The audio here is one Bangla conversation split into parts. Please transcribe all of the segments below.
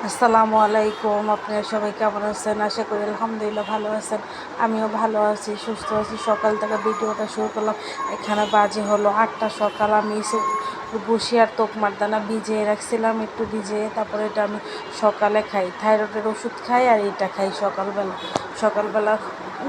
আসসালামু আলাইকুম। আপনারা সবাই কেমন আছেন? আশা করি আলহামদুলিল্লাহ ভালো আছেন। আমিও ভালো আছি, সুস্থ আছি। সকাল থেকে ভিডিওটা শুরু করলাম। এখানে বাজে হলো 8টা সকাল। আমি বসি আর তোকমার দানা ভিজিয়ে রাখছিলাম, একটু ভিজিয়ে। তারপরে এটা আমি সকালে খাই, থাইরয়েডের ওষুধ খাই আর এটা খাই সকালবেলা। সকালবেলা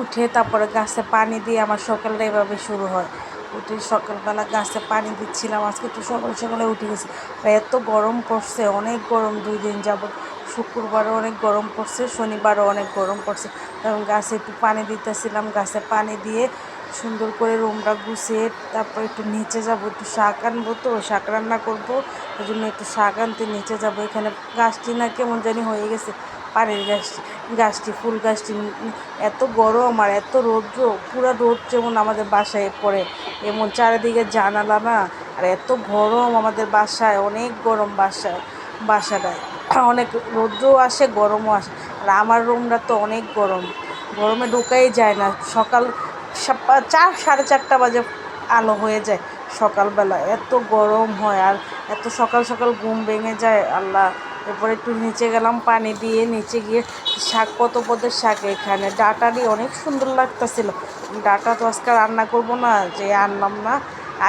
উঠে তারপরে গাছে পানি দিয়ে আমার সকালটা এভাবে শুরু হয়। উঠে সকালবেলা গাছে পানি দিচ্ছিলাম। আজকে একটু সকাল সকালে উঠে গেছি। আর এত গরম পড়ছে, অনেক গরম 2 দিন যাবত। শুক্রবারও অনেক গরম পড়ছে, শনিবারও অনেক গরম পড়ছে। তখন গাছে একটু পানি দিতেছিলাম। গাছে পানি দিয়ে সুন্দর করে রুমটা গুছিয়ে তারপর একটু নিচে যাব, একটু শাক আনবো, তো শাক রান্না করবো। ওই জন্য একটু শাক আনতে নিচে যাব। এখানে গাছটি না কেমন জানি হয়ে গেছে, পানির গাছটি ফুল গাছটি। এত গরম আর এত রৌদ্র, পুরা রোদ যেমন আমাদের বাসায় পড়ে, এমন চারিদিকে জানালা না। আর এত গরম আমাদের বাসায়, অনেক গরম বাসাটায় অনেক রৌদ্রও আসে, গরমও আসে। আর আমার রুমটা তো অনেক গরম, গরমে ঢোকাই যায় না। সকাল 4 সাড়ে 4টা বাজে আলো হয়ে যায় সকালবেলা, এত গরম হয়। আর এত সকাল সকাল ঘুম ভেঙে যায় আল্লাহ। এরপরে একটু নিচে গেলাম, পানি দিয়ে নিচে গিয়ে শাক, কত পদের শাক। এখানে ডাটা দিয়ে অনেক সুন্দর লাগতেছিল। ডাটা তো আজকে রান্না করব না, যে আনলাম না।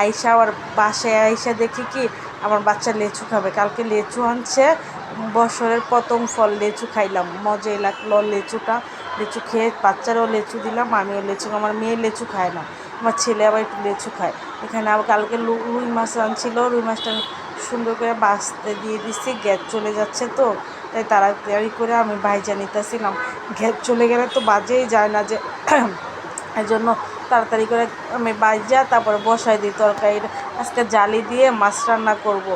আইসা আবার বাসায় আইসা দেখি কি আমার বাচ্চা লেচু খাবে। কালকে লেচু আনছে, বছরের প্রথম ফল লেচু খাইলাম, মজাই লাগলো লেচুটা। লিচু খেয়ে বাচ্চারাও লেচু দিলাম, আমিও লেচু। আমার মেয়ে লেচু খায় না, আমার ছেলে আবার একটু লেচু খায়। এখানে আবার কালকে রুই মাছ আনছিল, রুই মাছটা আমি সুন্দর করে বাছতে দিয়ে দিচ্ছি। গ্যাস চলে যাচ্ছে তো, তাই তাড়াতাড়ি করে আমি ভাইজা নিতেছিলাম। গ্যাস চলে গেলে তো বাজেই যায় না, যে এই জন্য তাড়াতাড়ি করে আমি ভাইজা তারপরে বসাই দিই তরকারিটা। আজকে জালি দিয়ে মাছ রান্না করব,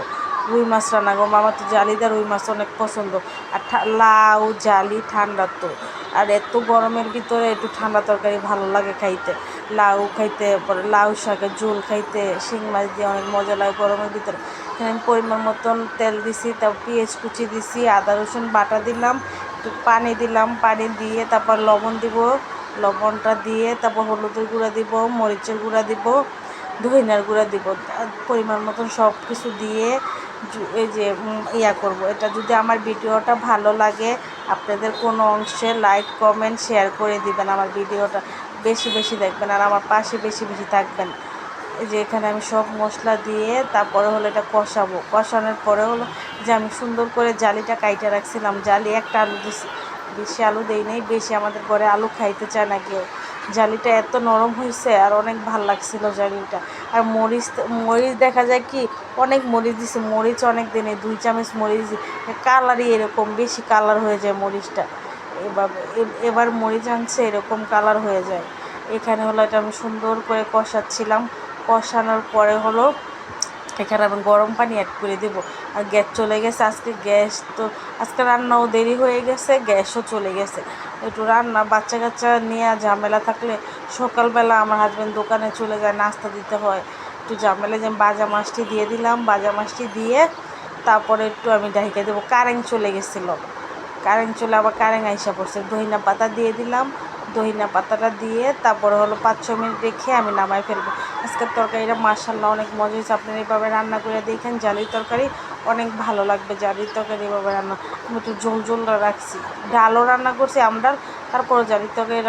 রুই মাছ রান্না করবো। আমার তো জালিদার রুই মাছ অনেক পছন্দ। আর লাউ জালি ঠান্ডা তো, আর এত গরমের ভিতরে একটু ঠান্ডা তরকারি ভালো লাগে খাইতে। লাউ খাইতে, পরে লাউ শাকের ঝোল খাইতে শিং মাছ দিয়ে অনেক মজা লাগে গরমের ভিতরে। এখানে আমি পরিমাণ মতন তেল দিছি, তারপর পেঁয়াজ কুচি দিছি, আদা রসুন বাটা দিলাম, একটু পানি দিলাম। পানি দিয়ে তারপর লবণ দিব, লবণটা দিয়ে তারপর হলুদের গুঁড়া দিব, মরিচের গুঁড়া দিব, ধনিয়ার গুঁড়া দিব। পরিমাণ মতন সব কিছু দিয়ে এই যে করব। এটা যদি আমার ভিডিওটা ভালো লাগে, আপনাদের কোনো অংশে লাইক কমেন্ট শেয়ার করে দিবেন। আমার ভিডিওটা বেশি বেশি দেখবেন আর আমার পাশে বেশি বেশি থাকবেন। এই যে এখানে আমি সব মশলা দিয়ে তারপরে হলো এটা কষাবো। কষানোর পরে হলো যে আমি সুন্দর করে জালিটা কাইটে রাখছিলাম। জালি একটা আলু দিছি, বেশি আলু দেই নেই, বেশি আমাদের ঘরে আলু খাইতে চায় না কেউ। জালিটা এত নরম হয়েছে আর অনেক ভাল লাগছিল জালিটা। আর মরিচ মরিচ দেখা যায় কি অনেক মরিচ দিছে, মরিচ অনেক দিনে 2 চামচ মরিচ দিই, কালারই এরকম বেশি কালার হয়ে যায় মরিচটা। এবার মরিচ আনছে এরকম কালার হয়ে যায়। এখানে হলো এটা আমি সুন্দর করে কষাচ্ছিলাম। কষানোর পরে হলো এখানে আমি গরম পানি অ্যাড করে দেবো। আর গ্যাস চলে গেছে আজকে, গ্যাস তো আজকে রান্নাও দেরি হয়ে গেছে, গ্যাসও চলে গেছে। একটু রান্না বাচ্চা কাচ্চা নিয়ে ঝামেলা থাকলে, সকালবেলা আমার হাজব্যান্ড দোকানে চলে যায়, নাস্তা দিতে হয়, একটু ঝামেলা। যে বাজা মাছটি দিয়ে দিলাম, বাজা মাছটি দিয়ে তারপরে একটু আমি ঢাইকা দেবো। কারেন্ট চলে গেছিলো, কারেন্ট চলে আবার কারেন্ট আইসা পড়ছে। ধনিয়া পাতা দিয়ে দিলাম, ধনিয়া পাতাটা দিয়ে তারপরে হলো 5-6 মিনিট রেখে আমি নামাই ফেলবো। আজকের তরকারিটা মাশাআল্লাহ অনেক মজা হয়েছে। আপনারা এইভাবে রান্না করে দেখেন, জালির তরকারি অনেক ভালো লাগবে। জালির তরকারি এভাবে রান্না আমি একটু ঝোল ঝোল রাখছি, ডালও রান্না করছি আমরা, তারপরে জালির তরকারি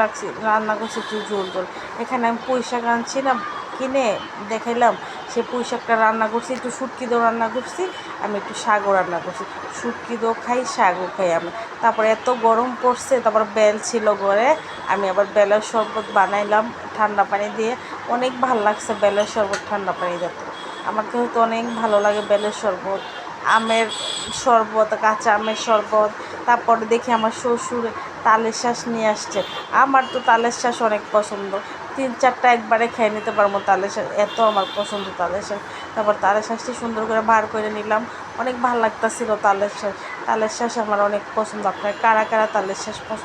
রান্না করছি একটু ঝোল ঝোল। এখানে আমি পুঁই শাক আনছি না কিনে, দেখাইলাম, সে পুঁই শাকটা রান্না করছি, একটু শুটকি দিয়েও রান্না করছি, আমি একটু শাকও রান্না করছি। শুটকি দিয়েও খাই, শাকও খাই আমি। তারপরে এত গরম পড়ছে, তারপর বেল ছিল ঘরে, আমি আবার বেলের শরবত বানাইলাম ঠান্ডা পানি দিয়ে। অনেক ভালো লাগছে বেলের শরবত ঠান্ডা পানি দিতে। আমাকে হয়তো অনেক ভালো লাগে বেলের শরবত, আমের শরবত, কাঁচা আমের শরবত। তারপরে দেখি আমার শ্বশুর তালের শ্বাস নিয়ে আসছে। আমার তো তালের শ্বাস অনেক পছন্দ, 3-4টা একবারে খেয়ে নিতে পারবো তালের শ্বাস, এত আমার পছন্দ তালের শ্বাস। তারপর তালের শ্বাসটি সুন্দর করে বার করে নিলাম, অনেক ভালো লাগতাছিল তালের শ্বাস। তালের শ্বাস আমার অনেক পছন্দ। আপনার কারা কারা তালের শ্বাস পছন্দ?